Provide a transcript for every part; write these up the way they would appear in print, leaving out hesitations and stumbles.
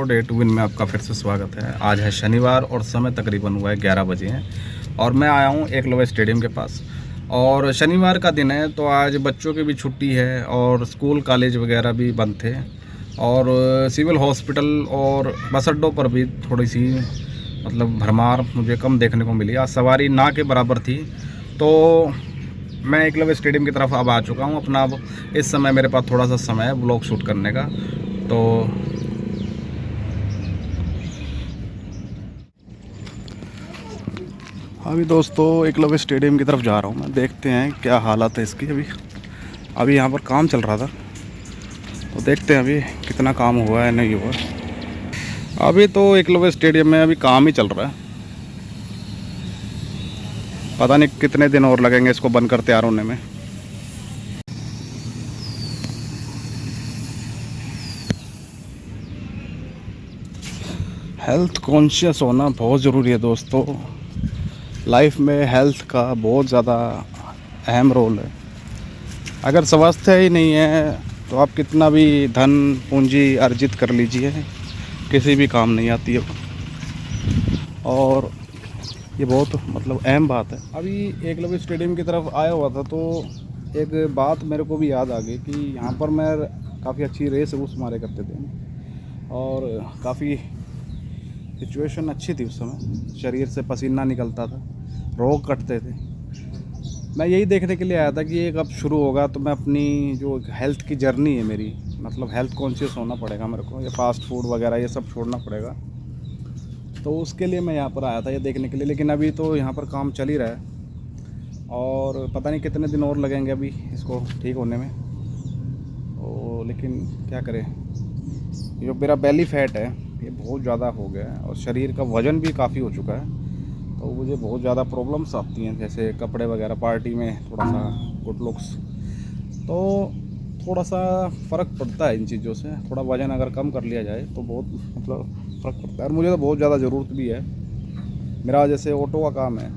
Day to win में आपका फिर से स्वागत है। आज है शनिवार और समय तकरीबन हुआ है 11 बजे हैं और मैं आया हूँ एकलव्य स्टेडियम के पास। और शनिवार का दिन है तो आज बच्चों की भी छुट्टी है और स्कूल कॉलेज वगैरह भी बंद थे और सिविल हॉस्पिटल और बस अड्डों पर भी थोड़ी सी मतलब भरमार मुझे कम देखने को मिली। आज सवारी ना के बराबर थी। तो मैं एकलव्य स्टेडियम की तरफ अब आ चुका हूँ। अपना अब इस समय मेरे पास थोड़ा सा समय है ब्लॉग शूट करने का। तो अभी दोस्तों एकलव्य स्टेडियम की तरफ जा रहा हूँ मैं। देखते हैं क्या हालत है इसकी। अभी यहाँ पर काम चल रहा था तो देखते हैं अभी कितना काम हुआ है नहीं हुआ। अभी तो एकलव्य स्टेडियम में अभी काम ही चल रहा है। पता नहीं कितने दिन और लगेंगे इसको बंद कर तैयार होने में। हेल्थ कॉन्शियस होना बहुत ज़रूरी है दोस्तों। लाइफ में हेल्थ का बहुत ज़्यादा अहम रोल है। अगर स्वास्थ्य ही नहीं है तो आप कितना भी धन पूंजी अर्जित कर लीजिए, किसी भी काम नहीं आती है। और ये बहुत मतलब अहम बात है। अभी एकलव्य स्टेडियम की तरफ आया हुआ था तो एक बात मेरे को भी याद आ गई कि यहाँ पर मैं काफ़ी अच्छी रेस उस मारे करते थे और काफ़ी सिचुएशन अच्छी थी उस समय। शरीर से पसीना निकलता था, रोग कटते थे। मैं यही देखने के लिए आया था कि ये कब शुरू होगा तो मैं अपनी जो हेल्थ की जर्नी है मेरी, मतलब हेल्थ कॉन्शियस होना पड़ेगा मेरे को। ये फास्ट फूड वगैरह ये सब छोड़ना पड़ेगा। तो उसके लिए मैं यहाँ पर आया था ये देखने के लिए। लेकिन अभी तो यहाँ पर काम चल ही रहा है और पता नहीं कितने दिन और लगेंगे अभी इसको ठीक होने में। तो लेकिन क्या करें, जो मेरा बेली फैट है ये बहुत ज़्यादा हो गया है और शरीर का वज़न भी काफ़ी हो चुका है। तो मुझे बहुत ज़्यादा प्रॉब्लम्स आती हैं, जैसे कपड़े वगैरह, पार्टी में थोड़ा सा गुड लुक्स, तो थोड़ा सा फ़र्क पड़ता है इन चीज़ों से। थोड़ा वज़न अगर कम कर लिया जाए तो बहुत मतलब फ़र्क पड़ता है। और मुझे तो बहुत ज़्यादा ज़रूरत भी है। मेरा जैसे ऑटो का काम है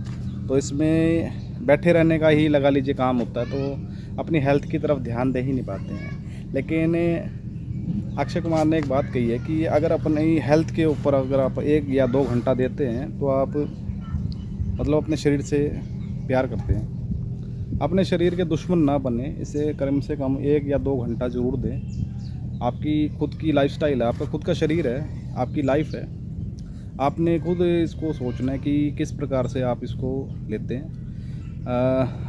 तो इसमें बैठे रहने का ही लगा लीजिए काम होता है, तो अपनी हेल्थ की तरफ ध्यान दे ही नहीं पाते हैं। लेकिन अक्षय कुमार ने एक बात कही है कि अगर अपनी हेल्थ के ऊपर अगर आप 1 या 2 घंटा देते हैं तो आप मतलब अपने शरीर से प्यार करते हैं। अपने शरीर के दुश्मन ना बने, इसे कम से कम 1 या 2 घंटा ज़रूर दें। आपकी खुद की लाइफस्टाइल है, आपका खुद का शरीर है, आपकी लाइफ है। आपने खुद इसको सोचना है कि किस प्रकार से आप इसको लेते हैं।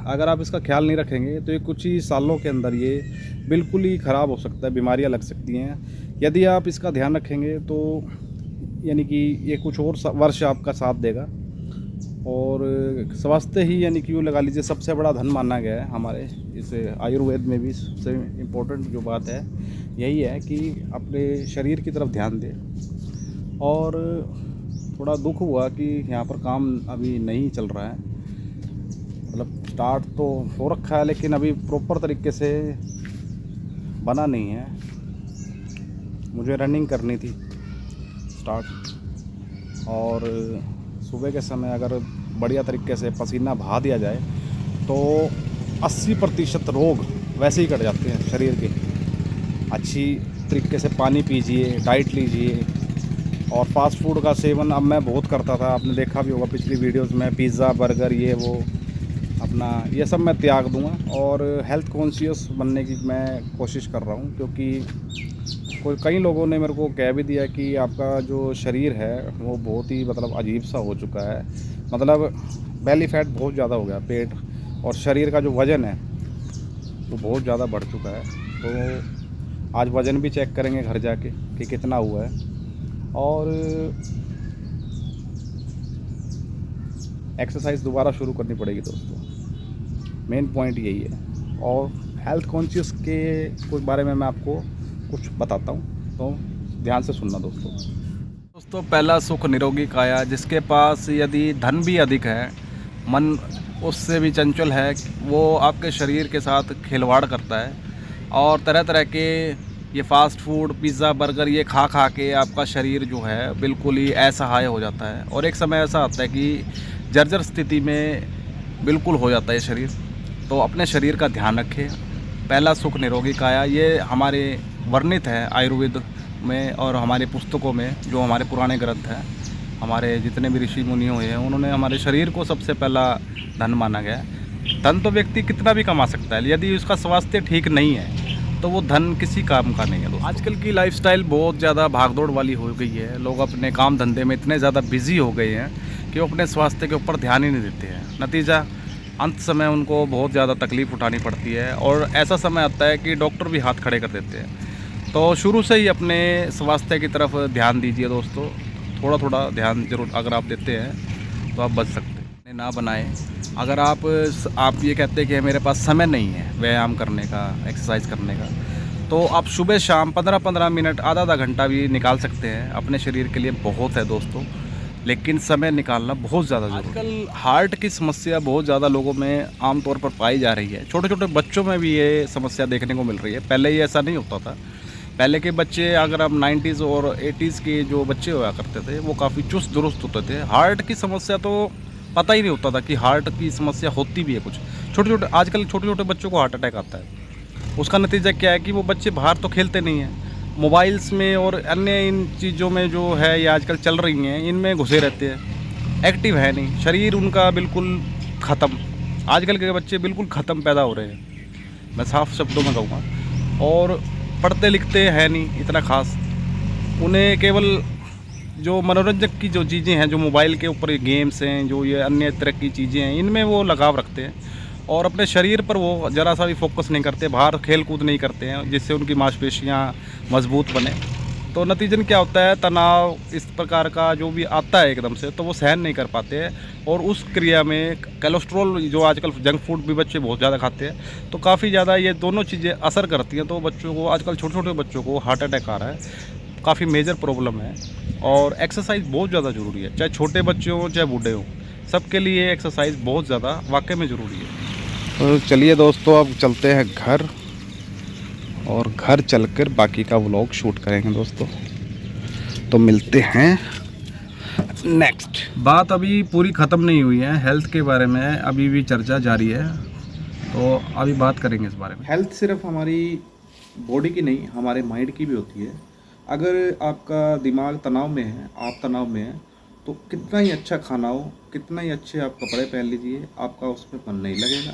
अगर आप इसका ख्याल नहीं रखेंगे तो ये कुछ ही सालों के अंदर ये बिल्कुल ही ख़राब हो सकता है, बीमारियां लग सकती हैं। यदि आप इसका ध्यान रखेंगे तो यानी कि ये कुछ और वर्ष आपका साथ देगा। और स्वास्थ्य ही यानी कि वो लगा लीजिए सबसे बड़ा धन माना गया है हमारे इस आयुर्वेद में भी। सबसे इम्पोर्टेंट जो बात है यही है कि अपने शरीर की तरफ ध्यान दें। और थोड़ा दुख हुआ कि यहाँ पर काम अभी नहीं चल रहा है, मतलब स्टार्ट तो हो रखा है लेकिन अभी प्रॉपर तरीके से बना नहीं है। मुझे रनिंग करनी थी स्टार्ट, और सुबह के समय अगर बढ़िया तरीके से पसीना बहा दिया जाए तो 80% रोग वैसे ही कट जाते हैं शरीर के। अच्छी तरीके से पानी पीजिए, डाइट लीजिए। और फास्ट फूड का सेवन अब मैं बहुत करता था, आपने देखा भी होगा पिछली वीडियोस में, पिज़्ज़ा बर्गर ये वो अपना ये सब मैं त्याग दूंगा और हेल्थ कॉन्शियस बनने की मैं कोशिश कर रहा हूँ। क्योंकि कई लोगों ने मेरे को कह भी दिया कि आपका जो शरीर है वो बहुत ही मतलब अजीब सा हो चुका है, मतलब बेली फैट बहुत ज़्यादा हो गया, पेट और शरीर का जो वज़न है वो बहुत ज़्यादा बढ़ चुका है। तो आज वज़न भी चेक करेंगे घर जाके कि कितना हुआ है। और एक्सरसाइज दोबारा शुरू करनी पड़ेगी दोस्तों, मेन पॉइंट यही है। और हेल्थ कॉन्शियस के बारे में मैं आपको कुछ बताता हूँ, तो ध्यान से सुनना दोस्तों। पहला सुख निरोगी काया। जिसके पास यदि धन भी अधिक है, मन उससे भी चंचल है, वो आपके शरीर के साथ खिलवाड़ करता है और तरह तरह के ये फास्ट फूड, पिज़्ज़ा, बर्गर ये खा खा के आपका शरीर जो है बिल्कुल ही असहाय हो जाता है। और एक समय ऐसा आता है कि जर्जर स्थिति में बिल्कुल हो जाता है शरीर। तो अपने शरीर का ध्यान रखें। पहला सुख निरोगी काया, ये हमारे वर्णित है आयुर्वेद में और हमारे पुस्तकों में, जो हमारे पुराने ग्रंथ हैं, हमारे जितने भी ऋषि मुनि हुए हैं, उन्होंने हमारे शरीर को सबसे पहला धन माना गया है। धन तो व्यक्ति कितना भी कमा सकता है, यदि उसका स्वास्थ्य ठीक नहीं है तो वो धन किसी काम का नहीं है दोस्तों। आजकल की लाइफस्टाइल बहुत ज़्यादा भागदौड़ वाली हो गई है। लोग अपने काम धंधे में इतने ज़्यादा बिजी हो गए हैं कि वो अपने स्वास्थ्य के ऊपर ध्यान ही नहीं देते हैं। नतीजा अंत समय उनको बहुत ज़्यादा तकलीफ़ उठानी पड़ती है और ऐसा समय आता है कि डॉक्टर भी हाथ खड़े कर देते हैं। तो शुरू से ही अपने स्वास्थ्य की तरफ ध्यान दीजिए दोस्तों। थोड़ा थोड़ा ध्यान जरूर अगर आप देते हैं तो आप बच सकते हैं। ना बनाएं। अगर आप ये कहते हैं कि मेरे पास समय नहीं है व्यायाम करने का, एक्सरसाइज करने का, तो आप सुबह शाम 15-15 मिनट, आधा घंटा भी निकाल सकते हैं। अपने शरीर के लिए बहुत है दोस्तों, लेकिन समय निकालना बहुत ज़्यादा ज़रूरी है। आजकल हार्ट की समस्या बहुत ज़्यादा लोगों में आमतौर पर पाई जा रही है। छोटे छोटे बच्चों में भी ये समस्या देखने को मिल रही है। पहले ये ऐसा नहीं होता था। पहले के बच्चे, अगर आप 90s और 80s के जो बच्चे हुआ करते थे, वो काफ़ी चुस्त दुरुस्त होते थे। हार्ट की समस्या तो पता ही नहीं होता था कि हार्ट की समस्या होती भी है कुछ। आजकल छोटे छोटे बच्चों को हार्ट अटैक आता है। उसका नतीजा क्या है कि वो बच्चे बाहर तो खेलते नहीं हैं, मोबाइल्स में और अन्य इन चीज़ों में जो है ये आजकल चल रही हैं, इनमें घुसे रहते हैं। एक्टिव है नहीं, शरीर उनका बिल्कुल ख़त्म। आजकल के बच्चे बिल्कुल ख़त्म पैदा हो रहे हैं, मैं साफ शब्दों में कहूँगा। और पढ़ते लिखते हैं नहीं इतना ख़ास। उन्हें केवल जो मनोरंजक की जो चीज़ें हैं, जो मोबाइल के ऊपर गेम्स हैं, जो ये अन्य तरह की चीज़ें हैं, इनमें वो लगाव रखते हैं और अपने शरीर पर वो ज़रा सा भी फोकस नहीं करते। बाहर खेल कूद नहीं करते हैं जिससे उनकी मांसपेशियाँ मजबूत बने। तो नतीजन क्या होता है, तनाव इस प्रकार का जो भी आता है एकदम से, तो वो सहन नहीं कर पाते हैं और उस क्रिया में कोलेस्ट्रॉल, जो आजकल जंक फूड भी बच्चे बहुत ज़्यादा खाते हैं, तो काफ़ी ज़्यादा ये दोनों चीज़ें असर करती हैं। तो बच्चों को, आजकल छोटे छोटे बच्चों को हार्ट अटैक आ रहा है, काफ़ी मेजर प्रॉब्लम है। और एक्सरसाइज बहुत ज़्यादा ज़रूरी है, चाहे छोटे बच्चे हों चाहे बूढ़े हों, सबके लिए एक्सरसाइज बहुत ज़्यादा वाकई में ज़रूरी है। तो चलिए दोस्तों, अब चलते हैं घर और घर चलकर बाकी का व्लॉग शूट करेंगे दोस्तों। तो मिलते हैं नेक्स्ट। बात अभी पूरी ख़त्म नहीं हुई है, हेल्थ के बारे में अभी भी चर्चा जारी है, तो अभी बात करेंगे इस बारे में। हेल्थ सिर्फ हमारी बॉडी की नहीं, हमारे माइंड की भी होती है। अगर आपका दिमाग तनाव में है, आप तनाव में हैं, तो कितना ही अच्छा खाना हो, कितना ही अच्छे आप कपड़े पहन लीजिए, आपका उसमें मन नहीं लगेगा।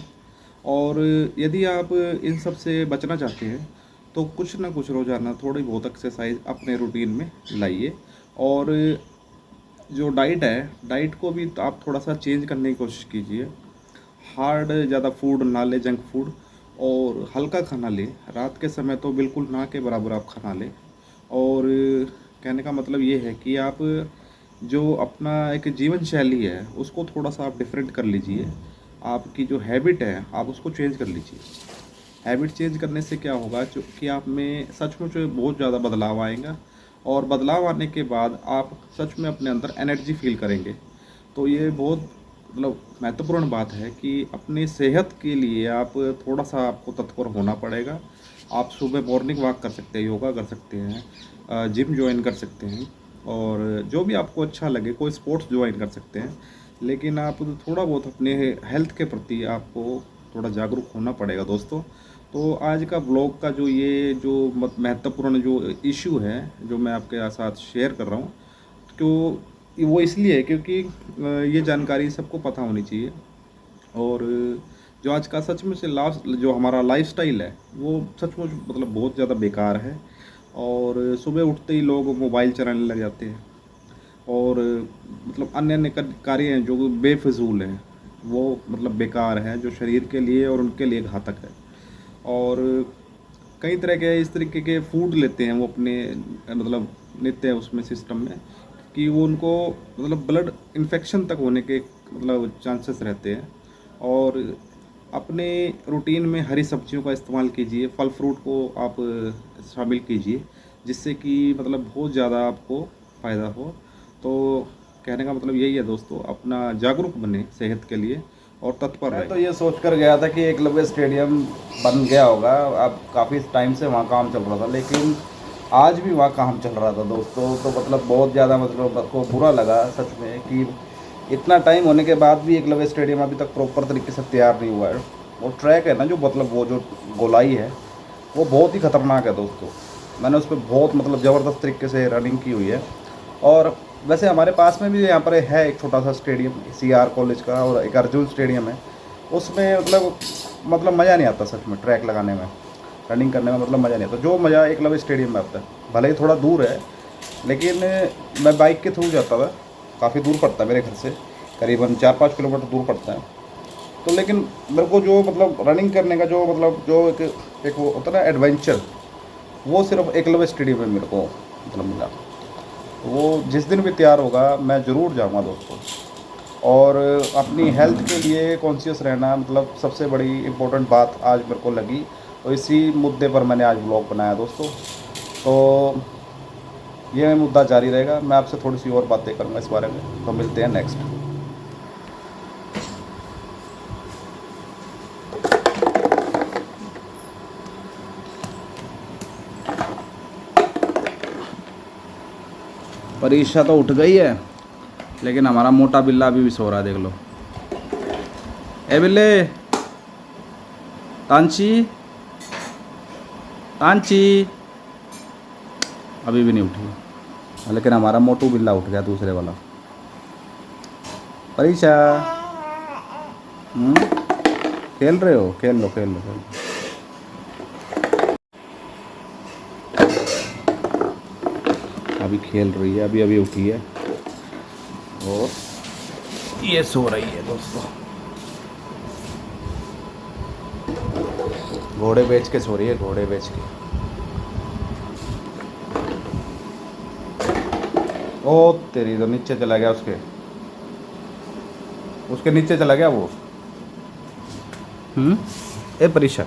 और यदि आप इन सब से बचना चाहते हैं तो कुछ ना कुछ रोज़ाना थोड़ी बहुत एक्सरसाइज अपने रूटीन में लाइए। और जो डाइट है, डाइट को भी आप थोड़ा सा चेंज करने की कोशिश कीजिए। हार्ड ज़्यादा फूड ना ले, जंक फूड, और हल्का खाना ले। रात के समय तो बिल्कुल ना के बराबर आप खाना लें। और कहने का मतलब ये है कि आप जो अपना एक जीवन शैली है उसको थोड़ा सा आप डिफरेंट कर लीजिए। आपकी जो हैबिट है आप उसको चेंज कर लीजिए। हैबिट चेंज करने से क्या होगा, जो कि आप में सचमुच बहुत ज़्यादा बदलाव आएगा। और बदलाव आने के बाद आप सच में अपने अंदर एनर्जी फील करेंगे। तो ये बहुत मतलब महत्वपूर्ण बात है कि अपनी सेहत के लिए आप थोड़ा सा आपको तत्पर होना पड़ेगा। आप सुबह मॉर्निंग वॉक कर सकते हैं, योगा कर सकते हैं, जिम ज्वाइन कर सकते हैं, और जो भी आपको अच्छा लगे, कोई स्पोर्ट्स ज्वाइन कर सकते हैं। लेकिन आप थोड़ा बहुत अपने हेल्थ के प्रति आपको थोड़ा जागरूक होना पड़ेगा दोस्तों। तो आज का ब्लॉग का जो ये जो महत्वपूर्ण जो इशू है, जो मैं आपके साथ शेयर कर रहा हूँ, तो वो इसलिए है क्योंकि ये जानकारी सबको पता होनी चाहिए। और जो आज का सच में से जो हमारा लाइफस्टाइल है वो सचमुच मतलब बहुत ज़्यादा बेकार है। और सुबह उठते ही लोग मोबाइल चलाने लग जाते हैं और मतलब अन्य अन्य कार्य हैं जो बेफिजूल हैं, वो मतलब बेकार है, जो शरीर के लिए और उनके लिए घातक है। और कई तरह के इस तरीके के फूड लेते हैं वो अपने मतलब नित्य उसमें सिस्टम में, कि वो उनको मतलब ब्लड इन्फेक्शन तक होने के मतलब चांसेस रहते हैं। और अपने रूटीन में हरी सब्जियों का इस्तेमाल कीजिए, फल फ्रूट को आप शामिल कीजिए, जिससे कि मतलब बहुत ज़्यादा आपको फ़ायदा हो। तो कहने का मतलब यही है दोस्तों, अपना जागरूक बने सेहत के लिए और तत्पर रहे। तो ये सोच कर गया था कि एकलव्य स्टेडियम बन गया होगा, अब काफ़ी टाइम से वहाँ काम चल रहा था, लेकिन आज भी वहाँ काम चल रहा था दोस्तों। तो मतलब बहुत ज़्यादा मतलब को बुरा लगा सच में कि इतना टाइम होने के बाद भी एकलव्य स्टेडियम अभी तक प्रॉपर तरीके से तैयार नहीं हुआ है। वो ट्रैक है ना, जो मतलब वो जो गोलाई है वो बहुत ही ख़तरनाक है दोस्तों। मैंने उस पर बहुत मतलब ज़बरदस्त तरीके से रनिंग की हुई है। और वैसे हमारे पास में भी यहाँ पर है एक छोटा सा स्टेडियम CR कॉलेज का, और एक अर्जुन स्टेडियम है। उसमें मतलब मज़ा नहीं आता सच में, ट्रैक लगाने में, रनिंग करने में मतलब मज़ा नहीं आता जो मज़ा एकलव्य स्टेडियम में आता है। भले ही थोड़ा दूर है, लेकिन मैं बाइक के थ्रू जाता था, काफ़ी दूर पड़ता है मेरे घर से, करीबन 4-5 किलोमीटर दूर पड़ता है। तो लेकिन मेरे को जो मतलब रनिंग करने का जो मतलब जो एक वो होता है ना एडवेंचर, वो सिर्फ एकलव्य स्टेडियम में मेरे को मतलब मिला। वो जिस दिन भी तैयार होगा मैं ज़रूर जाऊंगा दोस्तों। और अपनी हेल्थ के लिए कॉन्शियस रहना मतलब सबसे बड़ी इम्पोर्टेंट बात आज मेरे को लगी, और इसी मुद्दे पर मैंने आज ब्लॉग बनाया दोस्तों। तो ये मुद्दा जारी रहेगा, मैं आपसे थोड़ी सी और बातें करूँगा इस बारे में। तो मिलते हैं नेक्स्ट। परीक्षा तो उठ गई है, लेकिन हमारा मोटा बिल्ला अभी भी सो रहा है, देख लो। ए बिल्ले, तांची तांची अभी भी नहीं उठी, लेकिन हमारा मोटू बिल्ला उठ गया, दूसरे वाला। परीक्षा खेल रहे हो? खेल लो खेल लो खेल लो। अभी खेल रही है, अभी अभी उठी है और ये सो रही है दोस्तों। घोड़े बेच के सो रही है, घोड़े बेच के। ओ तेरी तो नीचे चला गया, उसके नीचे चला गया वो। ए परीक्षा,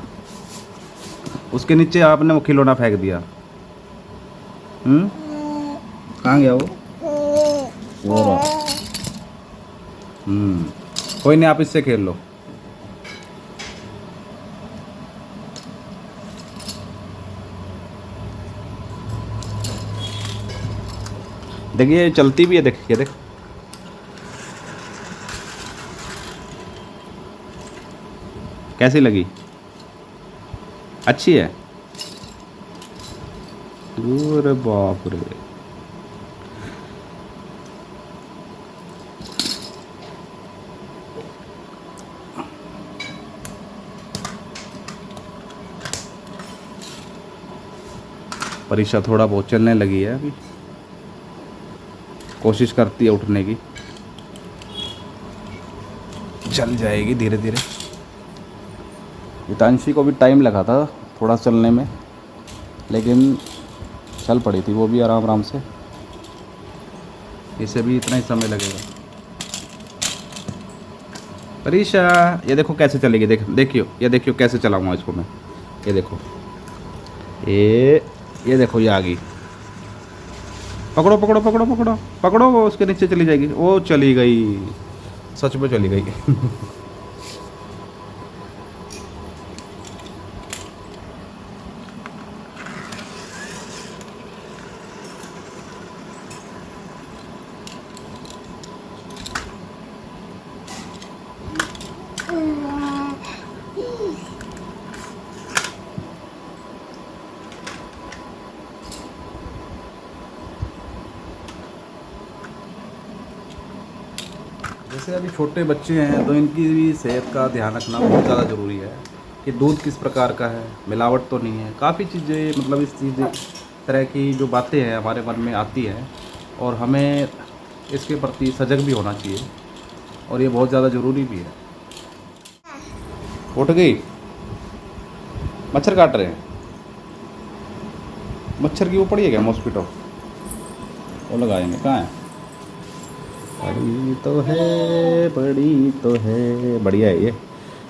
उसके नीचे आपने वो खिलौना फेंक दिया। कहाँ गया वो? कोई नहीं, आप इससे खेल लो। देखिए ये चलती भी है, देख ये देख। कैसी लगी? अच्छी है? अरे बाप रे। परीक्षा थोड़ा बहुत चलने लगी है, अभी कोशिश करती है उठने की, चल जाएगी धीरे धीरे। हितांशी को भी टाइम लगा था थोड़ा चलने में, लेकिन चल पड़ी थी वो भी आराम आराम से। इसे भी इतना ही समय लगेगा। परीक्षा, ये देखो कैसे चलेगी, देखियो ये देखियो कैसे चलाऊंगा इसको मैं। ये देखो, ये देखो ये आ गई। पकड़ो पकड़ो पकड़ो पकड़ो पकड़ो, वो उसके नीचे चली जाएगी। वो चली गई, सच में चली गई। जैसे अभी छोटे बच्चे हैं तो इनकी भी सेहत का ध्यान रखना बहुत ज़्यादा ज़रूरी है कि दूध किस प्रकार का है, मिलावट तो नहीं है। काफ़ी चीज़ें मतलब इस तरह की जो बातें हैं हमारे मन में आती हैं, और हमें इसके प्रति सजग भी होना चाहिए, और ये बहुत ज़्यादा ज़रूरी भी है। उठ गई? मच्छर काट रहे हैं? मच्छर की वो पड़ी है क्या, मॉस्किटो? वो लगाएंगे, कहाँ है? बड़ी तो है, बड़ी तो है। बढ़िया है ये,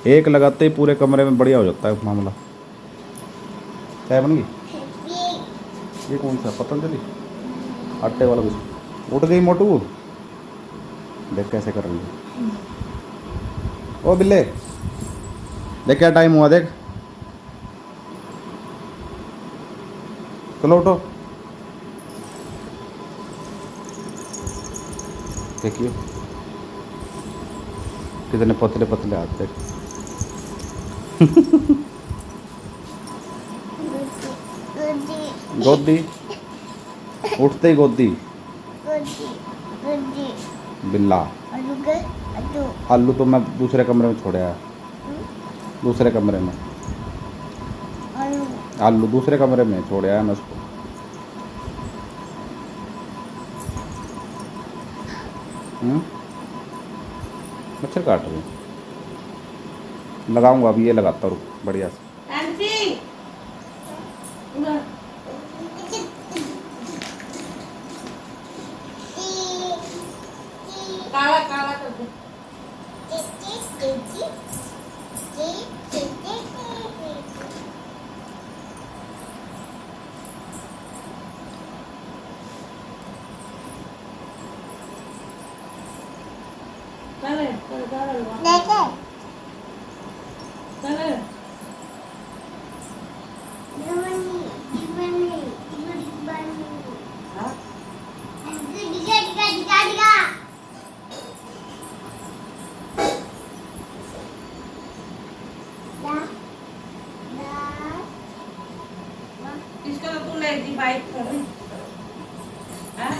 एक लगाते ही पूरे कमरे में बढ़िया हो जाता है मामला। चाय बन गई? ये कौन सा पतंजलि आटे वाला बिस्कुट? उठ गई मोटू? देख कैसे कर रही है। ओ बिल्ले, देख क्या टाइम हुआ, देख। चलो उठो। देखिए कितने पतले पतले हाथ, देख। गोदी, उठते ही गोदी। बिल्ला। आलू तो मैं दूसरे कमरे में छोड़ा है, दूसरे कमरे में। आलू दूसरे कमरे में छोड़ा है मैं उसको। मच्छर काट रही, लगाऊंगा अभी, ये लगाता हूँ बढ़िया से। काला काला कर दे। चले चल चल चले इसका तो तू ले दी बाइक पर। हाँ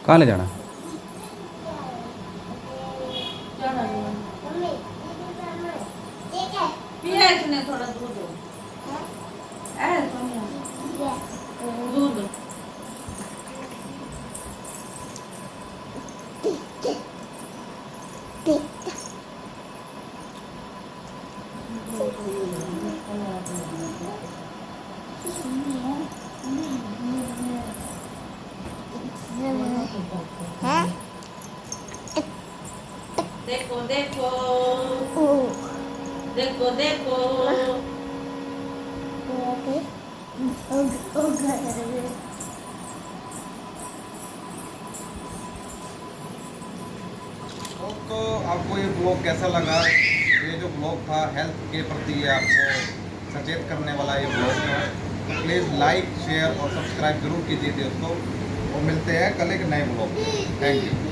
कहाँ ले जाना? चला पिया इसने थोड़ा दूध दो। दूध देखो देखो देखो देखो तो आपको ये ब्लॉग कैसा लगा? ये जो ब्लॉग था हेल्थ के प्रति, ये आपको सचेत करने वाला ये ब्लॉग था। तो प्लीज़ लाइक, शेयर और सब्सक्राइब जरूर कीजिए दोस्तों, और मिलते हैं कल एक नए ब्लॉग। Thank you.